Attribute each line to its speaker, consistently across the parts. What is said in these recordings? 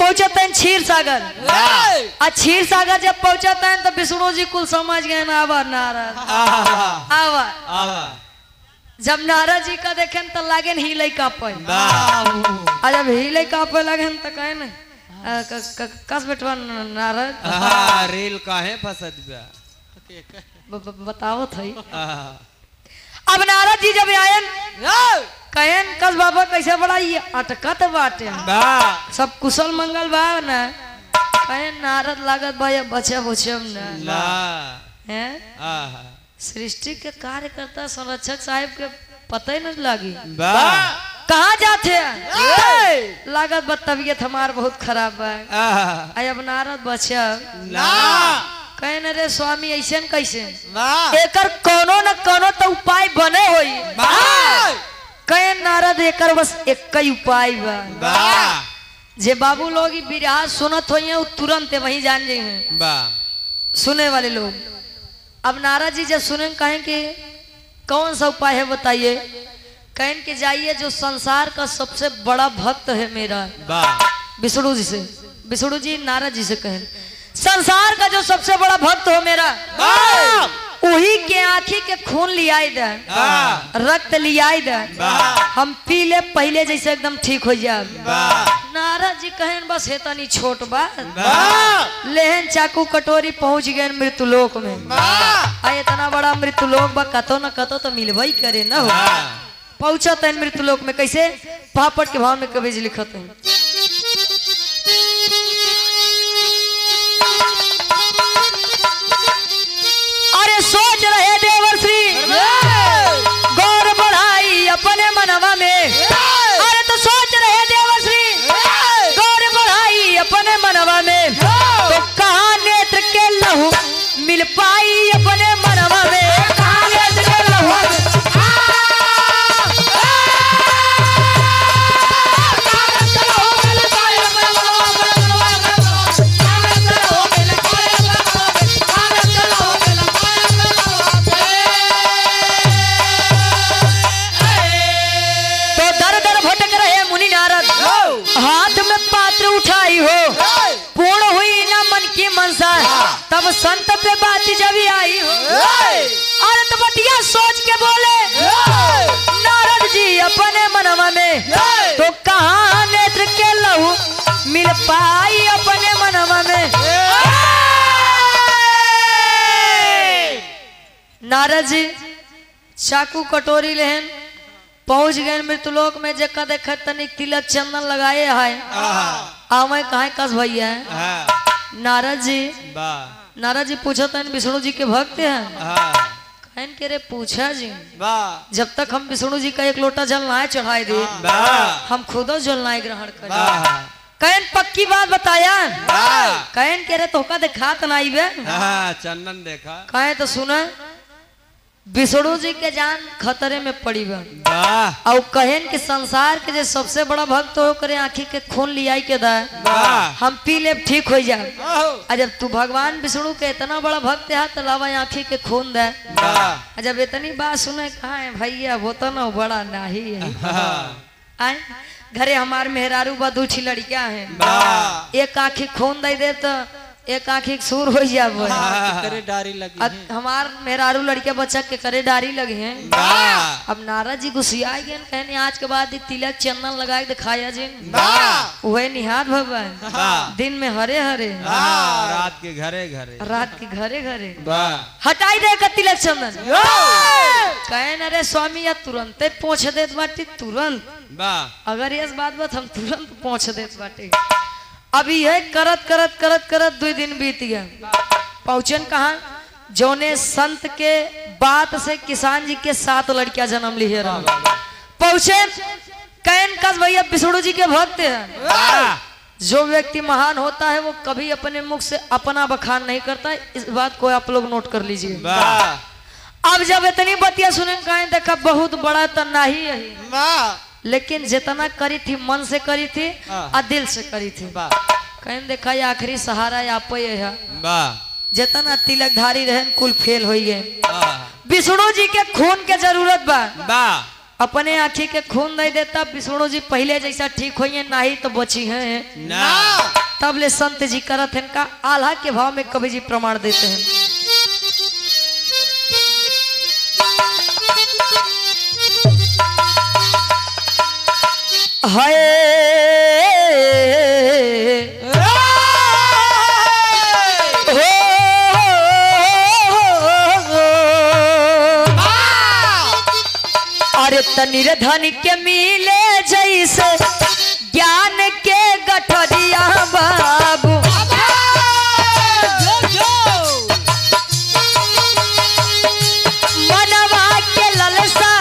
Speaker 1: पहुंचते हैं क्षीर सागर। और क्षीर सागर जब पहुंचते हैं तो विष्णु जी कुल समझ गए ना आवा नारद आवा। जब नारद जी का देखें तो लागे हिले कापे। और जब हिले कापे लगे तो कहे न कस बेटवा नारद
Speaker 2: रेल काहे फसद बा
Speaker 1: बताओ थई। अब नारद जी जब आयन कहन कस बाबा कैसे बड़ाई अटकत बाटे सब कुशल मंगल बा न। कहन नारद लागत भाई बचे बचम न हैं सृष्टि के कार्यकर्ता संरक्षक साहब के पता ही नहीं लगी कहाँ जाते हैं। लागत बा तबीयत हमार बहुत खराब है। अब नारद बचे कहने रे स्वामी ऐसे कैसे एकर कोनो न कोनो तो उपाय बने होई। कहे नारद एकर बस एक ही उपाय बा जे बाबू लोग बिरहा सुनत हो तुरंत वही जान जाए हैं सुने वाले लोग। अब नारद जी जब सुने कहें कि कौन सा उपाय है बताइए। कहें कि जाइए जो संसार का सबसे बड़ा भक्त है मेरा विष्णु जी से। विष्णु जी नारद जी से कहें संसार का जो सबसे बड़ा भक्त हो मेरा वही के आँखी के खून लियाई दे रक्त लियाई दे हम पी ले पहले जैसे एकदम ठीक हो जाए। नारद जी कहें बस है तनी छोट बात लेहन चाकू कटोरी पहुंच गए मृत्युलोक में। इतना बड़ा मृत्युलोक बा कतो न कतो तो मिलवाई करे न हो। पहुंचते हैं मृत्युलोक में कैसे पापट के भाव में कवि जी लिखते हैं। अरे सोच रहे देवर्षि गौर बढ़ाई अपने मनवा में। अरे तो सोच रहे देवर्षि गौर बढ़ाई अपने मनवा में तो कहाँ नेत्र के लहू मिल पाई अपने मनवा में। कहाँ नेत्र के लहू हाथ में पात्र उठाई हो पूर्ण हुई ना मन की मनसा तब संत पे बात जब आई हो। अरे तो बतिया सोच के बोले नारद जी अपने मनवा में तो कहाँ नेत्र के लहू मिल पाई अपने मनवा में। नारद जी चाकू कटोरी लेहन पहुंच गए मृत्युलोक में जका देखा तनिक तिलक चंदन लगाए है आवे कहा कस भैया नारद जी पूछते हैं विष्णु जी के भक्त हैं। कहन के रे पूछा जी जब तक हम विष्णु जी का एक लोटा जल ना चढ़ाए दे हम खुद जल ना ग्रहण करें। कहन पक्की बात बताया। कहन के रे तोका देखा तो नहीं बे
Speaker 2: चंदन देखा
Speaker 1: कहे तो सुना विष्णु जी के जान खतरे में पड़ी बा और कहन कि संसार के जो सबसे बड़ा भक्त हो करे आँखी के खून लियाई के दा हम पी ले ठीक हो जाए। जब तू भगवान विष्णु के इतना बड़ा भक्त है तो लावा आँखी के खून दे। जब इतनी बात सुने कहा है भैया वो तो ना बड़ा नाही है। आए घरे हमार मेहरारू बा दू ठी लड़कियां हैं एक आँखी खून दे दे तो एक आँखी सूर हो जाए
Speaker 2: करे डारी लगी
Speaker 1: हमार मेहरारू लड़के बच्चा के करे डारी लगे हैं। अब नारद जी गुस्सिया गए कहने आज के बाद तिलक चंदन लगा दिखाया जी वह निहार भगवान दिन में हरे हरे
Speaker 2: रात के घरे घरे
Speaker 1: हटाई दे तिलक चंदन। कहन अरे स्वामी या तुरंत पहुँच देत बाटी तुरंत अगर ये बात बात हम तुरंत पहुँच देत बाटी। अभी है करत करत करत करत 2 दिन बीत गया। पहुंचन कहा जोने संत के बात से किसान जी के 7 लड़कियां जन्म ली है। पहुंचे कहन कस भैया विष्णु जी के भक्त हैं। जो व्यक्ति महान होता है वो कभी अपने मुख से अपना बखान नहीं करता। इस बात को आप लोग नोट कर लीजिए। अब जब इतनी बतिया सुने कहे देखा बहुत बड़ा तो नहीं है लेकिन जितना करी थी मन से करी थी और दिल से करी थी। कहीं देखा आखिरी सहारा आप है जितना तिलकधारी रहे कुल फेल हो गए। विष्णु जी के खून के जरूरत बा अपने आँखी के खून दे देता विष्णु जी पहले जैसा ठीक होइए नहीं तो बची हैं
Speaker 2: ना
Speaker 1: तब ले संत जी करत हैं का आल्हा के भाव में कवि जी प्रमाण देते हैं। अरे तनिर धन के मिले जैसे ज्ञान के गठरिया बाबू मनवा के ललसा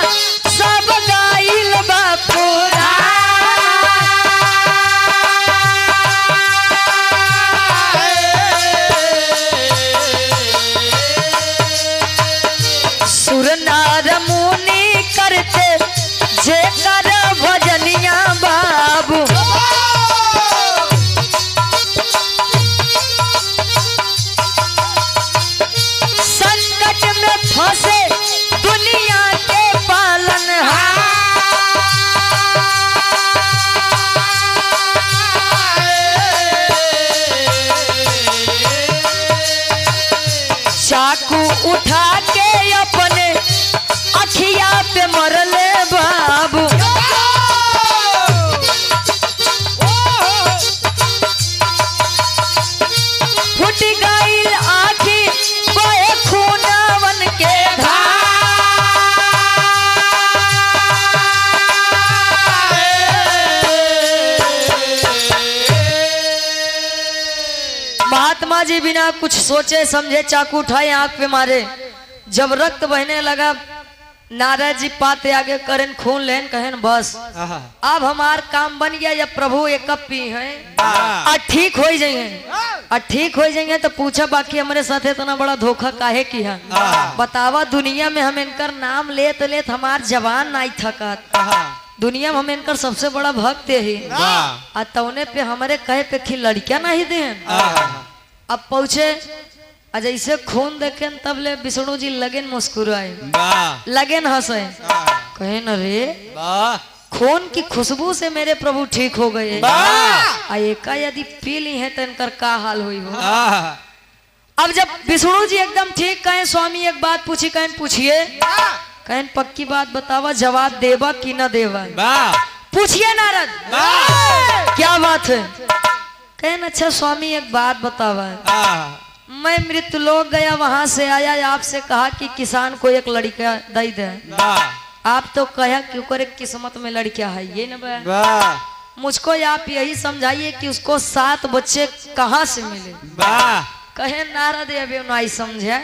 Speaker 1: सब गाइल बापूरा सुर नार मुनि करते जे कर भजनिया बाबू संकट में फंसे दुनिया के पालन चाकू उठा के अपने अखिया पे मरले बाबू फुट गईल आँखी बहे खूनावन के महात्मा जी बिना कुछ सोचे समझे चाकू उठाए आंख पे मारे। जब रक्त बहने लगा नारद जी पाते आगे करें खून लेन कहें बस अब हमार काम बन गया या प्रभु एक कप पी है ठीक हो जाएंगे ठीक हो जाएंगे तो पूछा बाकी हमारे साथ इतना बड़ा धोखा काहे किया बतावा दुनिया में हम इनकर नाम लेत लेत हमार जवान नहीं थकत दुनिया में हम इनकर सबसे बड़ा भक्त ही तौने पे हमारे कहे पे खी लड़कियां नहीं दे अब पहुंचे जैसे खून देखे तब ले विष्णु जी लगेन मुस्कुराए लगेन हंसे कहे न रे खून की खुशबू से मेरे प्रभु ठीक हो गए एका यदि पी ली है तो इनकर का हाल हुई हो। अब जब विष्णु जी एकदम ठीक कहें स्वामी एक बात पूछी कहें पूछिए कहें पक्की बात बतावा जवाब देवा कि न देवा पूछिए नारद क्या बात है कहें अच्छा स्वामी एक बात बतावा मैं मृत्युलोक गया वहां से आया आपसे कहा कि किसान को एक लड़का दे दे आप तो कहा कि ऊपर एक किस्मत में लड़कियां है ये ना मुझको आप यही समझाइए कि उसको 7 बच्चे कहाँ से मिले कहे नारद अभी नहीं समझे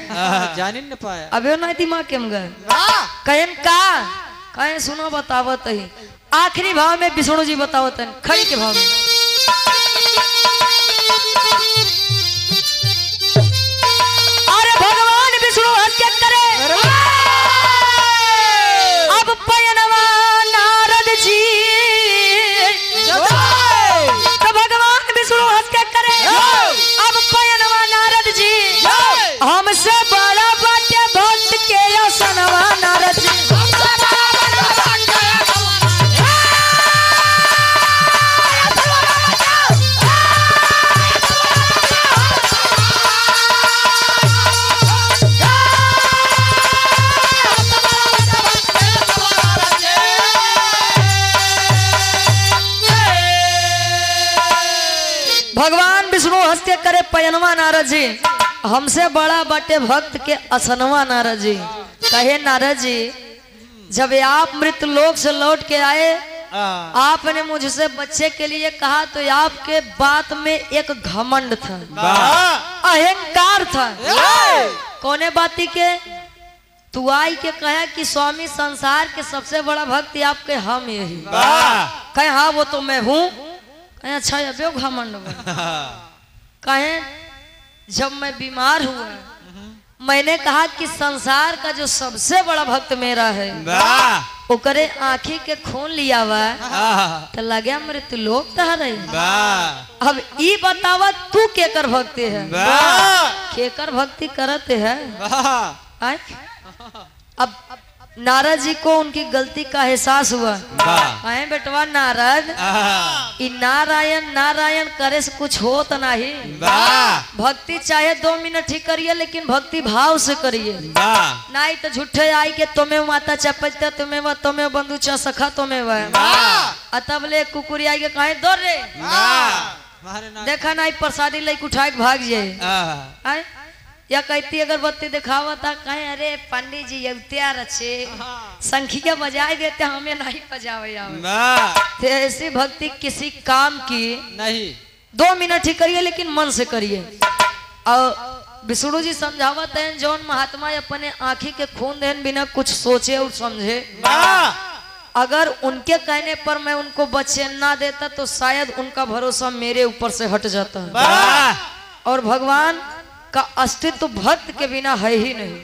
Speaker 2: जान न पाया
Speaker 1: अभी नहीं दिमाग के गए कहें का कहे सुनो बतावत ही आखिरी भाव में विष्णु जी बतावत खड़ी के भाव में भगवान विष्णु हत्या करे अब पयनवा नारद जी तो भगवान विष्णु हत्या करे अब पयनवा नारद जी हमसे बड़ा बाटे भक्त के असनवा नारद जी भगवान विष्णु हस्ते करे पयनवा नारद जी हमसे बड़ा बटे भक्त के असनवा नारद जी कहे नारद जी जब आप मृतलोक से लौट के आए आपने मुझसे बच्चे के लिए कहा तो आपके बात में एक घमंड था अहंकार था कोने बाती के तू आई के कहा कि स्वामी संसार के सबसे बड़ा भक्त आपके हम यही कहे हाँ वो तो मैं हूँ अच्छा अबे घमंड कहे जब मैं बीमार हुआ मैंने कहा कि संसार का जो सबसे बड़ा भक्त मेरा है ओकरे आँखी के खून लिया हुआ तो लगे मृत्युलोक तह रही अब ई बतावा तू केकर भक्ति है केकर भक्ति करते है अब नारद जी को उनकी गलती का एहसास हुआ।
Speaker 2: वाह
Speaker 1: कहे बेटवा नारद, इ नारायण नारायण करे से कुछ हो तो नहीं।
Speaker 2: वाह
Speaker 1: भक्ति चाहे 2 मिनट ही करिए, लेकिन भक्ति भाव से करिए।
Speaker 2: वाह
Speaker 1: नहीं तो झूठे आई के तुम्हें माता चपचता तुम्हें वह तुम्हें बंधु च सखा तुम्हें वह तब ले कुकुरी आई के कहे दौड़ रे देखा नहीं प्रसादी लेके उठा के भाग जाए। या कहती अगरबत्ती दिखावा था कहे अरे पंडित जी अवतार अच्छे संखिया बजाए देते हमें नहीं बजावे आवे। ऐसी भक्ति किसी काम की
Speaker 2: नहीं।
Speaker 1: 2 मिनट ही करिए, लेकिन मन से करिए। और विष्णु जी समझावत है जौन महात्मा अपने आँखी के खून देन बिना कुछ सोचे और समझे, अगर उनके कहने पर मैं उनको बचन ना देता तो शायद उनका भरोसा मेरे ऊपर से हट जाता। और भगवान का अस्तित्व भक्त के बिना है ही नहीं।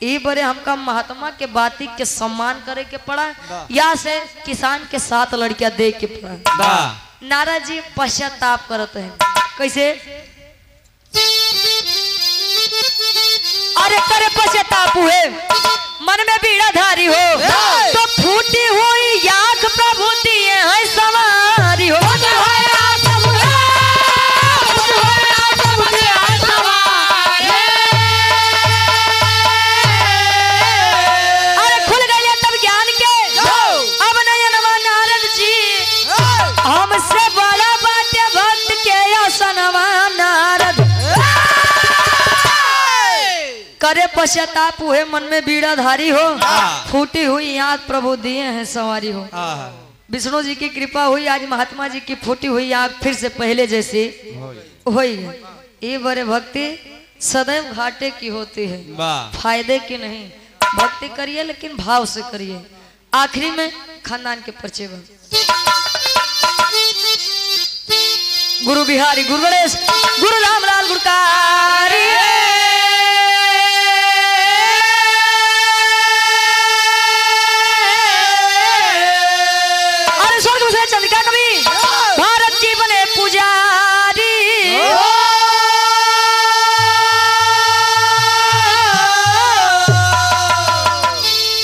Speaker 1: ये बड़े हमका महात्मा के बाती के सम्मान करे के पड़ा, या से किसान के 7 लड़कियां दे के पड़ा। नारद जी पश्चाताप करते हैं कैसे? अरे करे पश्चाताप हुए मन में बीड़ा धारी हो तो फूटी हुई आँख प्रभु दिए है सवारी हो। अरे खुल गए तब ज्ञान के अब नहीं नवा नारद जी हमसे बड़ा बात भक्त के असनवा नारद करे पश्चाताप हुए मन में बीड़ा धारी हो फूटी हुई आँख प्रभु दिए हैं सवारी हो। विष्णु जी की कृपा हुई, आज महात्मा जी की फूटी हुई आँख फिर से पहले जैसी हुई है। ये बड़े भक्ति सदैव घाटे की होती है, फायदे की नहीं। भक्ति करिए लेकिन भाव से करिए। आखिरी में खानदान के परिचय में गुरु बिहारी गुरु गणेश गुरु रामलाल गुरकारी। चंद्रिका कवि भारत जी बने पुजारी।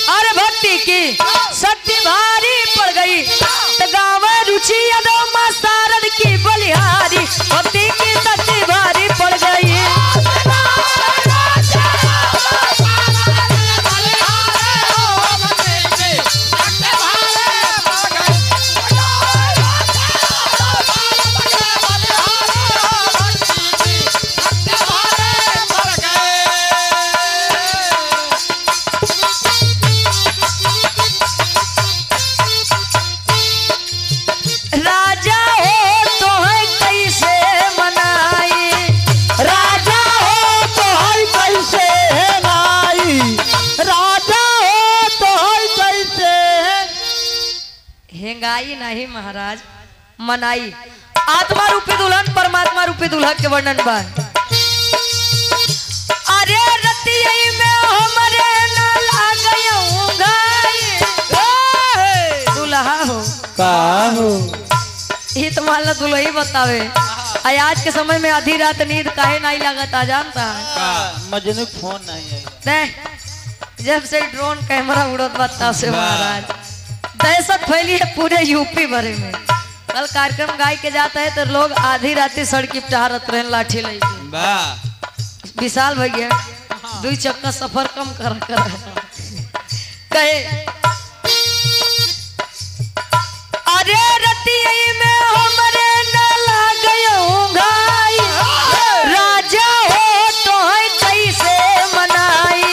Speaker 1: अरे भक्ति की शक्ति भारी पड़ गई तो गाँव रुचि अदो माँ शारद की बलिहारी। भक्ति की शक्ति भारी पड़ गई। हेंगाई नहीं महाराज मनाई। आत्मा रूपी दुल्हन परमात्मा रूपी दुल्हन के वर्णन बा। अरे रतिया में हमरे ना लागयऊ गाई दुल्हा हो का हो ये तो मान लो दुल्ही बतावे। आज के समय में आधी रात नींद काहे नहीं लगता जानता है?
Speaker 2: मजनू फोन नहीं आई।
Speaker 1: जब से ड्रोन कैमरा उड़त बता से महाराज दहशत फैली है पूरे यूपी भरे में। कल कार्यक्रम गाय के जाता है तो लोग आधी रात सड़की टहरत रहे लाठी लेके। विशाल भैया 2 चक्का सफर कम कर कहे अरे रतिया में हमरे न लागयऊ गाई राजा हो तो है कैसे मनाई।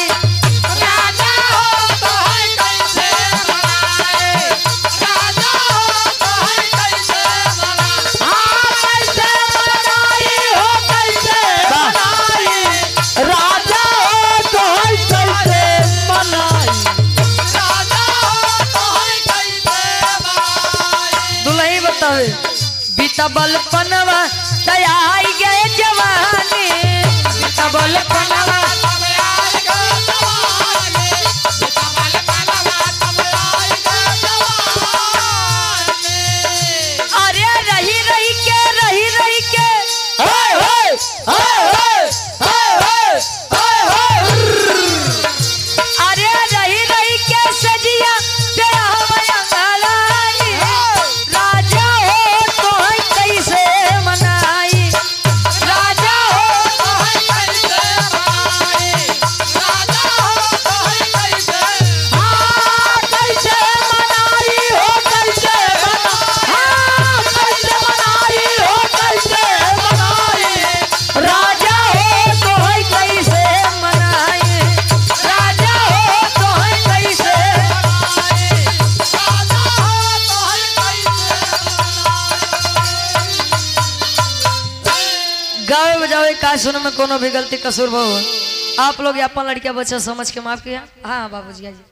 Speaker 1: गावे बजावे का सुने में कोनो भी गलती कसूर हो आप लोग अपन लड़किया बच्चा समझ के माफ किया। हाँ बाबूजी जी